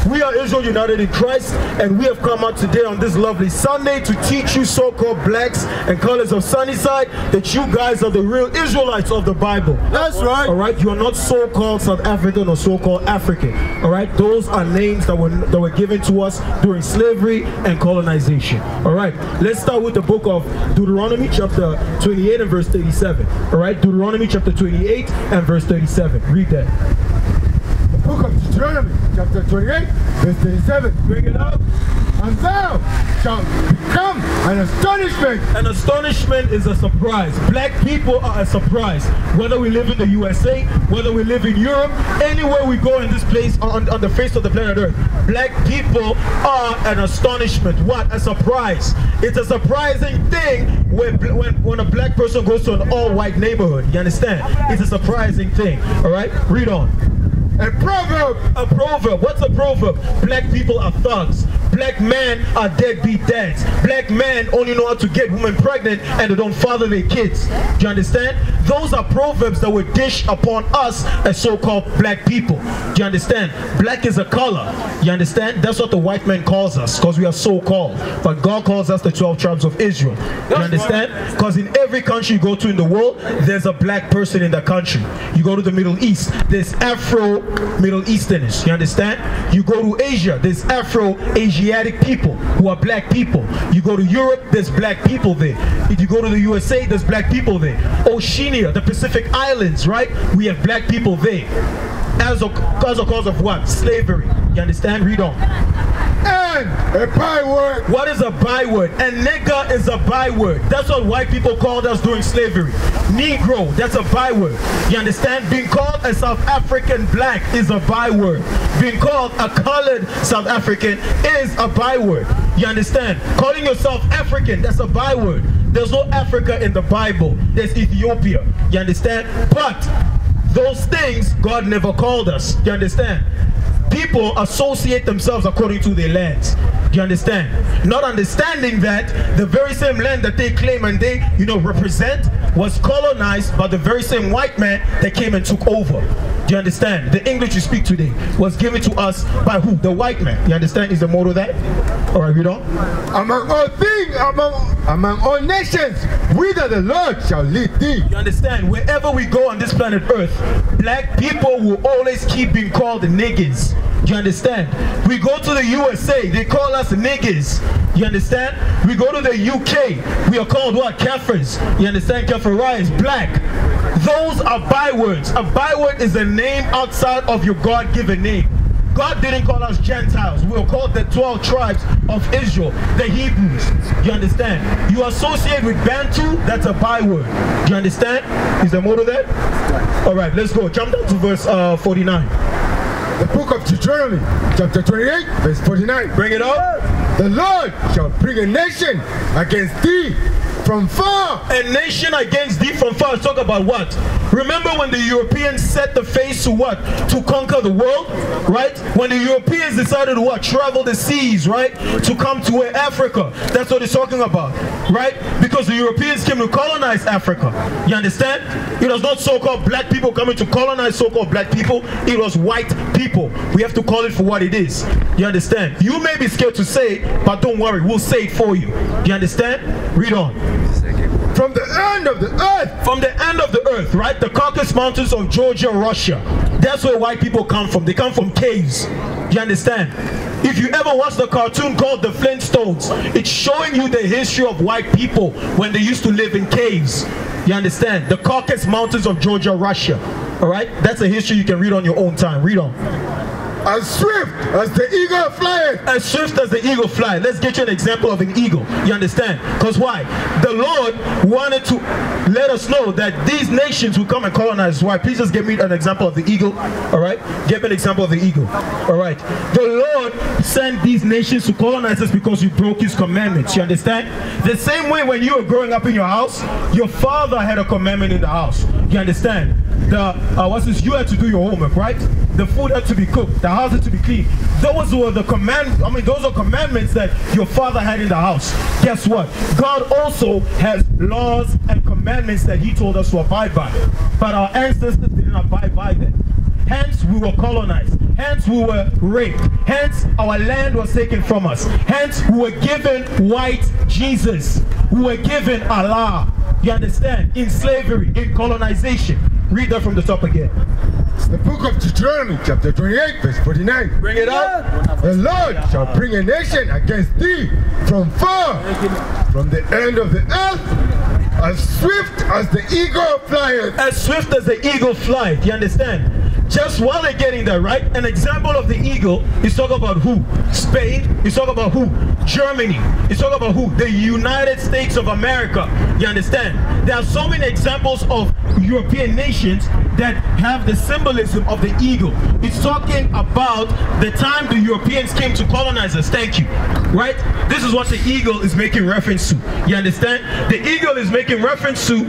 We are Israel United in Christ, and we have come out today on this lovely Sunday to teach you so-called blacks and colors of Sunnyside that you guys are the real Israelites of the Bible. That's right. All right, you are not so-called South African or so-called African. All right, those are names that were given to us during slavery and colonization. All right, let's start with the book of Deuteronomy chapter 28 and verse 37. All right, Deuteronomy chapter 28 and verse 37. Read that. The book of Deuteronomy chapter 28 verse 37. Bring it up. And thou shalt become an astonishment. An astonishment is a surprise. Black people are a surprise. Whether we live in the USA, whether we live in Europe, anywhere we go in this place on the face of the planet Earth, black people are an astonishment. What? A surprise. It's a surprising thing when a black person goes to an all-white neighborhood. You understand? It's a surprising thing. All right? Read on. A proverb. A proverb. What's a proverb? Black people are thugs. Black men are deadbeat dads. Black men only know how to get women pregnant and they don't father their kids. Do you understand? Those are proverbs that were dished upon us as so-called black people. Do you understand? Black is a color. You understand? That's what the white man calls us, because we are so-called. But God calls us the 12 tribes of Israel. You understand? Because in every country you go to in the world, there's a black person in the country. You go to the Middle East, there's Afro-Middle Easterners. You understand? You go to Asia, there's Afro-Asiatic people who are black people. You go to Europe, there's black people there. If you go to the USA, there's black people there. Oceania, the Pacific Islands, right? We have black people there. As a cause of what? Slavery. You understand? Read on. And a byword. What is a byword? And nigger is a byword. That's what white people called us during slavery. Negro, that's a byword. You understand? Being called a South African black is a byword. Being called a colored South African is a byword. You understand? Calling yourself African, that's a byword. There's no Africa in the Bible. There's Ethiopia. You understand? But those things God never called us. You understand? People associate themselves according to their lands. Do you understand? Not understanding that the very same land that they claim and they, represent was colonized by the very same white man that came and took over. Do you understand? The English you speak today was given to us by who? The white man. You understand? Is the motto that? All right, read on. Among all things, among all nations, whither the Lord shall lead thee. You understand? Wherever we go on this planet Earth, black people will always keep being called niggers. Do you understand? We go to the USA, they call us niggers. You understand? We go to the UK, we are called what? Kafirs. You understand? Kafiri is black. Those are bywords. A byword is a name outside of your God-given name. God didn't call us Gentiles. We were called the 12 tribes of Israel, the Hebrews. You understand? You associate with Bantu, that's a byword. Do you understand? Is the motto there? All right, let's go. Jump down to verse 49. The book of Deuteronomy, chapter 28, verse 49. Bring it up. The Lord shall bring a nation against thee from far. A nation against thee from far. Let's talk about what? Remember when the Europeans set the face to what? To conquer the world, right? When the Europeans decided to what? Travel the seas, right? To come to Africa. That's what it's talking about, right? Because the Europeans came to colonize Africa. You understand? It was not so-called black people coming to colonize so-called black people. It was white people. We have to call it for what it is. You understand? You may be scared to say it, but don't worry. We'll say it for you. You understand? Read on. From the end of the earth. From the end of the earth, right? The Caucasus Mountains of Georgia, Russia. That's where white people come from. They come from caves. You understand? If you ever watch the cartoon called The Flintstones, it's showing you the history of white people when they used to live in caves. You understand? The Caucasus Mountains of Georgia, Russia. All right? That's a history you can read on your own time. Read on. As swift as the eagle flieth. As swift as the eagle flies. Let's get you an example of an eagle. You understand? Because why? The Lord wanted to let us know that these nations will come and colonize. Why? Please just give me an example of the eagle. All right? Give me an example of the eagle. All right? The Lord sent these nations to colonize us because you broke his commandments. You understand? The same way when you were growing up in your house, your father had a commandment in the house. You understand? You had to do your homework, right? The food had to be cooked. The house had to be clean. Those were the those are commandments that your father had in the house. Guess what? God also has laws and commandments that he told us to abide by. But our ancestors didn't abide by them. Hence, we were colonized. Hence we were raped. Hence our land was taken from us. Hence we were given white Jesus. We were given Allah. You understand? In slavery, in colonization. Read that from the top again. It's the book of Deuteronomy, chapter 28, verse 49. Bring it up. The Lord shall bring a nation against thee from far, from the end of the earth, as swift as the eagle flieth. As swift as the eagle flieth. You understand? Just while they're getting that, right? An example of the eagle is talking about who? Spain. He's talking about who? Germany. He's talking about who? The United States of America. You understand? There are so many examples of European nations that have the symbolism of the eagle. It's talking about the time the Europeans came to colonize us. Thank you. Right? This is what the eagle is making reference to. You understand? The eagle is making reference to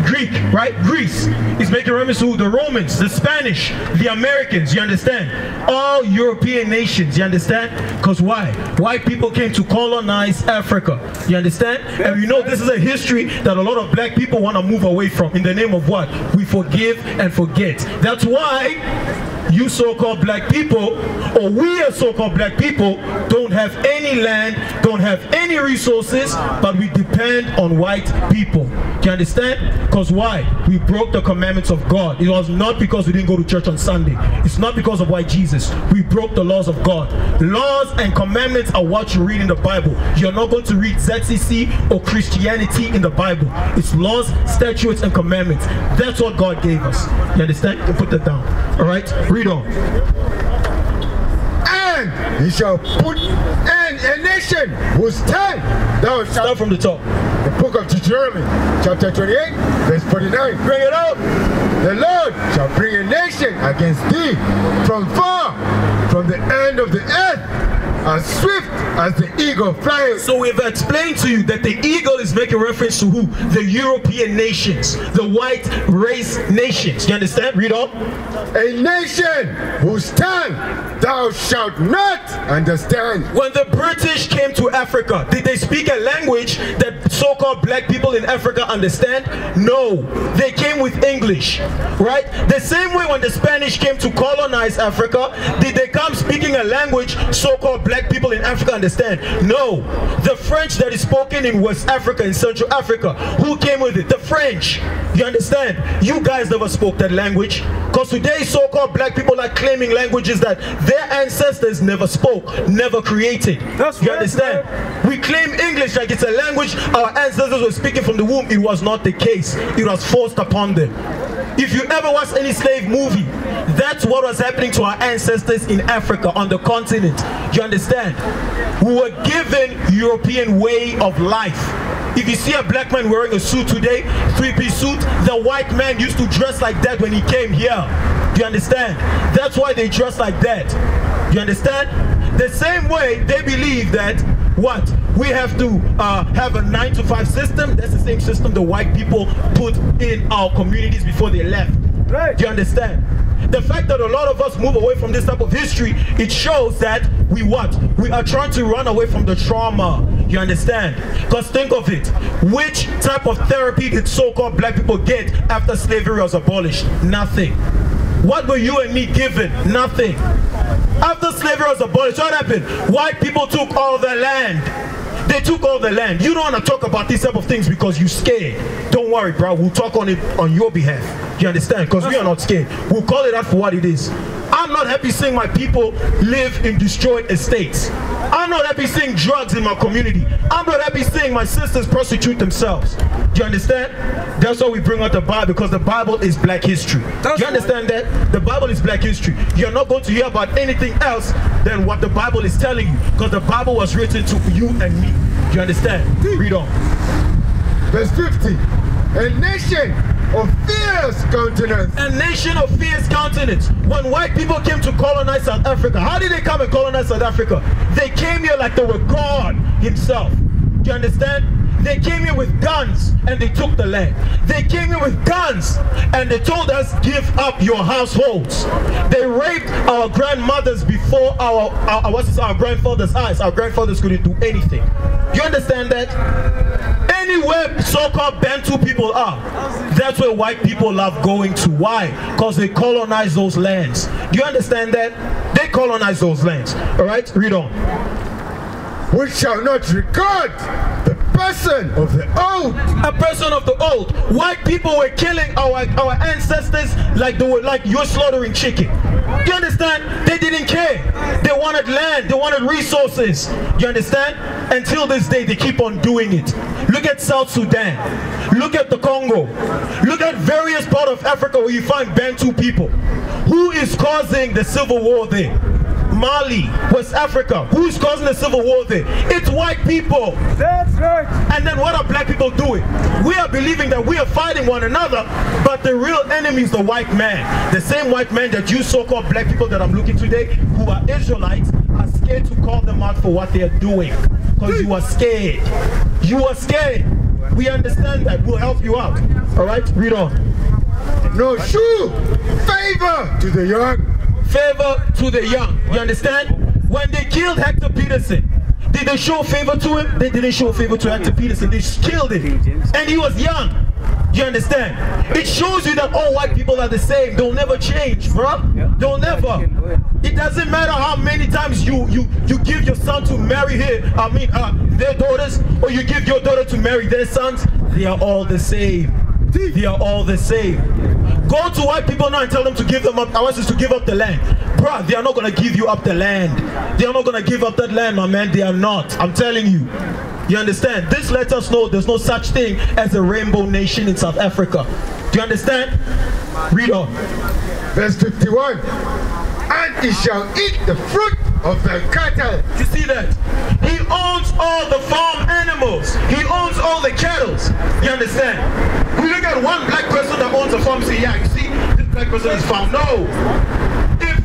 Greek, right? Greece. Is making reference to the Romans, the Spanish, the Americans. You understand? All European nations. You understand? Because why? White people came to colonize Africa. You understand? And you know this is a history that a lot of black people want to move away from in the name of what? We forgive and forget. That's why you so-called black people, or we as so-called black people, don't have any land, don't have any resources, but we depend on white people. Do you understand? Because why? We broke the commandments of God. It was not because we didn't go to church on Sunday. It's not because of white Jesus. We broke the laws of God. Laws and commandments are what you read in the Bible. You're not going to read ZCC or Christianity in the Bible. It's laws, statutes, and commandments. That's what God gave us. You understand? You can put that down. All right? Read on. And he shall put a nation whose tongue thou shalt. Start from the top. The book of Deuteronomy, chapter 28, verse 49. Bring it out. The Lord shall bring a nation against thee from far, from the end of the earth, as swift as the eagle flies. So we've explained to you that the eagle is making reference to who? The European nations, the white race nations. You understand? Read on. A nation whose tongue thou shalt not understand. When the British came to Africa, did they speak a language that so-called black people in Africa understand? No. They came with English, right? The same way when the Spanish came to colonize Africa, did they come speaking a language so-called black people in Africa understand? No. The French that is spoken in West Africa, in Central Africa, who came with it? The French. You understand? You guys never spoke that language. Because today so-called black people are claiming languages that their ancestors never spoke, never created. That's you understand? We claim English like it's a language our ancestors were speaking from the womb. It was not the case. It was forced upon them. If you ever watch any slave movie, that's what was happening to our ancestors in Africa, on the continent. You understand? We were given European way of life. If you see a black man wearing a suit today, three-piece suit, the white man used to dress like that when he came here. Do you understand? That's why they dress like that. You understand? The same way they believe that what? We have to have a 9-to-5 system. That's the same system the white people put in our communities before they left. Right. Do you understand? The fact that a lot of us move away from this type of history, it shows that we what? We are trying to run away from the trauma. You understand? Because think of it. Which type of therapy did so-called black people get after slavery was abolished? Nothing. What were you and me given? Nothing. After slavery was abolished, what happened? White people took all the land. They took all the land. You don't want to talk about these type of things because you're scared. Don't worry, bro. We'll talk on it on your behalf. You understand? Because we are not scared. We'll call it out for what it is. I'm not happy seeing my people live in destroyed estates. I'm not happy seeing drugs in my community. I'm not happy seeing my sisters prostitute themselves. Do you understand? That's why we bring out the Bible, because the Bible is black history. Do you understand that? The Bible is black history. You're not going to hear about anything else than what the Bible is telling you, because the Bible was written to you and me. Do you understand? Read on. Verse 50. A nation of fierce countenance. A nation of fierce countenance. When white people came to colonize South Africa, how did they come and colonize South Africa? They came here like they were God himself. Do you understand? They came here with guns and they took the land. They came here with guns and they told us, give up your households. They raped our grandmothers before our grandfather's eyes. Our grandfathers couldn't do anything. You understand that? Anywhere so-called Bantu people are, that's where white people love going to. Why? Because they colonize those lands. Do you understand that? They colonized those lands. All right, read on. We shall not regard the person of the old. A person of the old. White people were killing our ancestors like you're slaughtering chicken. You understand? They didn't care. They wanted land. They wanted resources. You understand? Until this day, they keep on doing it. Look at South Sudan. Look at the Congo. Look at various parts of Africa where you find Bantu people. Who is causing the civil war there? Mali, West Africa. Who is causing the civil war there? It's white people. That's right. And then what are black people doing? We are believing that we are fighting one another, but the real enemy is the white man. The same white man that you so-called black people that I'm looking today, who are Israelites, are scared to call them out for what they are doing. Because you are scared. You are scared. We understand that. We'll help you out. All right? Read on. No shoe favor to the young. Favor to the young. You understand? When they killed Hector Peterson, did they show favor to him? They didn't show favor to Hector Peterson. They killed him. And he was young. You understand? It shows you that all white people are the same. They'll never change, bro. They'll never. It doesn't matter how many times you give your son to marry their daughters, or you give your daughter to marry their sons. They are all the same. They are all the same. Go to white people now and tell them to give them up. I want us to give up the land. Bruh, they are not going to give you up the land. They are not going to give up that land, my man. They are not. I'm telling you. You understand? This lets us know there's no such thing as a rainbow nation in South Africa. Do you understand? Read on. Verse 51. And he shall eat the fruit of the cattle. You see that? He owns all the farm animals. He owns all the cattle. You understand? We look at one black person that owns a farm and say, yeah, you see, this black person is farm. No. If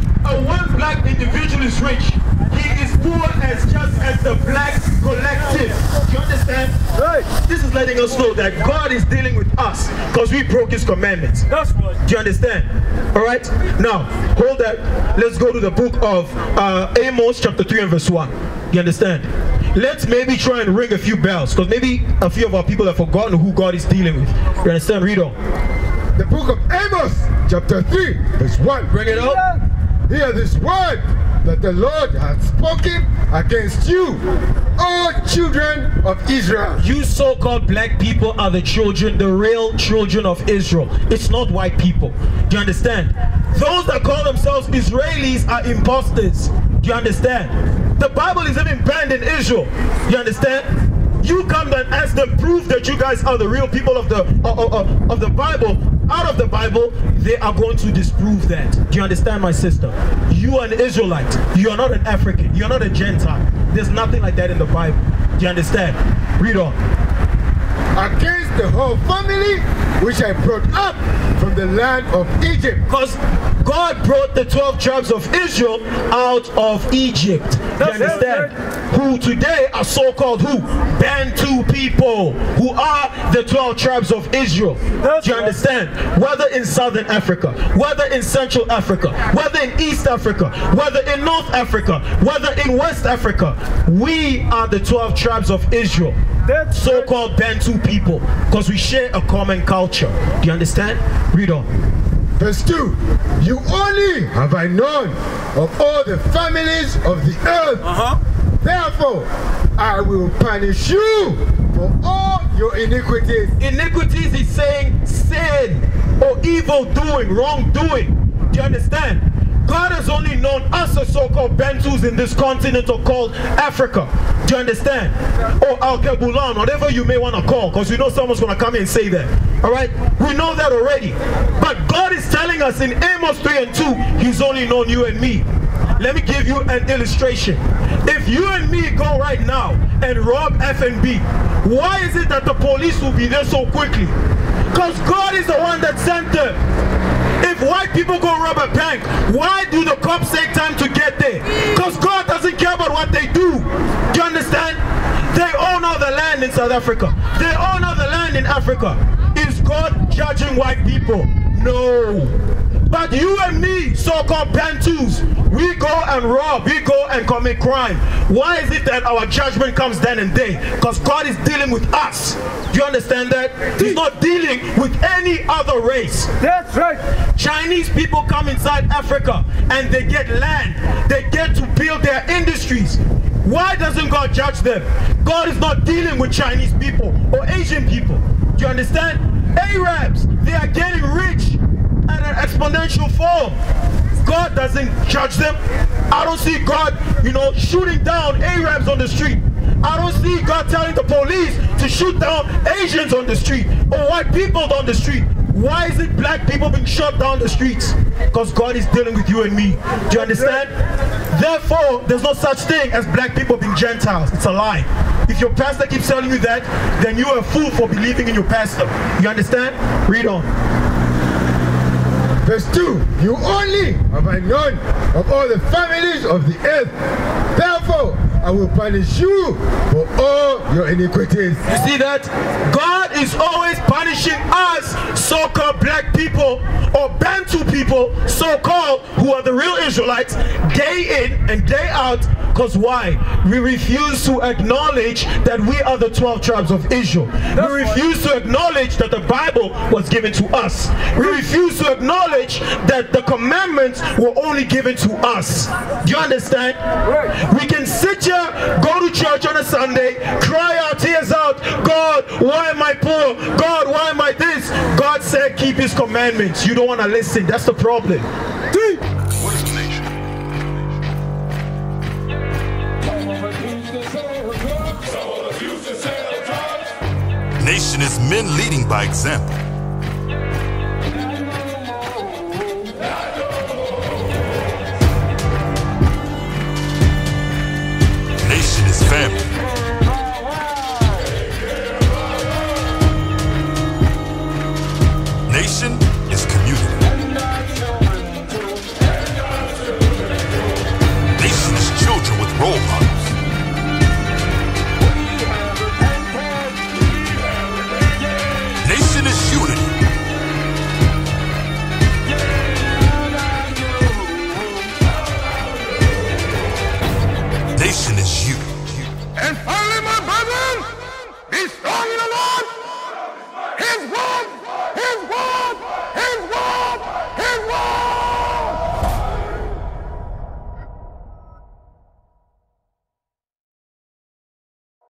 one black individual is rich, he is poor just as the black collective. You understand? Right. This is letting us know that God is dealing with us because we broke his commandments. That's right. Do you understand? All right? Now, hold that. Let's go to the book of Amos chapter 3 and verse 1. You understand? Let's maybe try and ring a few bells because maybe a few of our people have forgotten who God is dealing with. You understand? Read on. The book of Amos chapter 3 verse 1. Bring it up. Hear this word that the Lord hath spoken against you, all children of Israel. You so-called black people are the children, the real children of Israel. It's not white people. Do you understand? Those that call themselves Israelis are imposters. Do you understand? The Bible is even banned in Israel. You understand? You come and ask them, prove that you guys are the real people of the Bible. Out of the Bible, they are going to disprove that. Do you understand, my sister? You are an Israelite. You are not an African. You are not a Gentile. There's nothing like that in the Bible. Do you understand? Read on. Against the whole family which I brought up from the land of Egypt. Because God brought the 12 tribes of Israel out of Egypt. You understand? Who today are so-called who? Bantu people, who are the 12 tribes of Israel. Do you understand? Whether in Southern Africa, whether in Central Africa, whether in East Africa, whether in North Africa, whether in West Africa, we are the 12 tribes of Israel. So-called Bantu people, because we share a common culture. Do you understand? Read on. Verse 2. You only have I known of all the families of the earth. Therefore, I will punish you for all your iniquities. Iniquities is saying sin or evil doing, wrongdoing. Do you understand? God has only known us as so-called Bantus in this continent called Africa. Do you understand? Or Al-Kabulan, whatever you may want to call, because we know someone's going to come and say that. Alright? We know that already. But God is telling us in Amos 3 and 2, He's only known you and me. Let me give you an illustration. If you and me go right now and rob F&B, why is it that the police will be there so quickly? Because God is the one that sent them. If white people go rob a bank, why do the cops take time to get there? Because God doesn't care about what they do. Do you understand? They own all the land in South Africa. They own all the land in Africa. Is God judging white people? No. But you and me, so-called Bantus, we go and rob, we go and commit crime. Why is it that our judgment comes then and there? Because God is dealing with us. Do you understand that? He's not dealing with any other a race. That's right. Chinese people come inside Africa and they get land. They get to build their industries. Why doesn't God judge them? God is not dealing with Chinese people or Asian people. Do you understand? Arabs, they are getting rich at an exponential form. God doesn't judge them. I don't see God, shooting down Arabs on the street. I don't see God telling the police to shoot down Asians on the street or white people on the street. Why is it black people being shot down the streets? Because God is dealing with you and me. Do you understand? Therefore, there's no such thing as black people being Gentiles. It's a lie. If your pastor keeps telling you that, then you're a fool for believing in your pastor. You understand? Read on. Verse 2, you only have I known of all the families of the earth. Therefore, I will punish you for all your iniquities. You see that? God is always punishing us, so-called black people, or Bantu people, so-called, who are the real Israelites, day in and day out. Because why? We refuse to acknowledge that we are the 12 tribes of Israel. We refuse to acknowledge that the Bible was given to us. We refuse to acknowledge that the commandments were only given to us. Do you understand? We can sit here, go to church on a Sunday, cry our tears out, God, why am I poor? God, why am I this? God said keep his commandments. You don't want to listen. That's the problem. What is the nation? Nation is men leading by example. Nation is family. Nation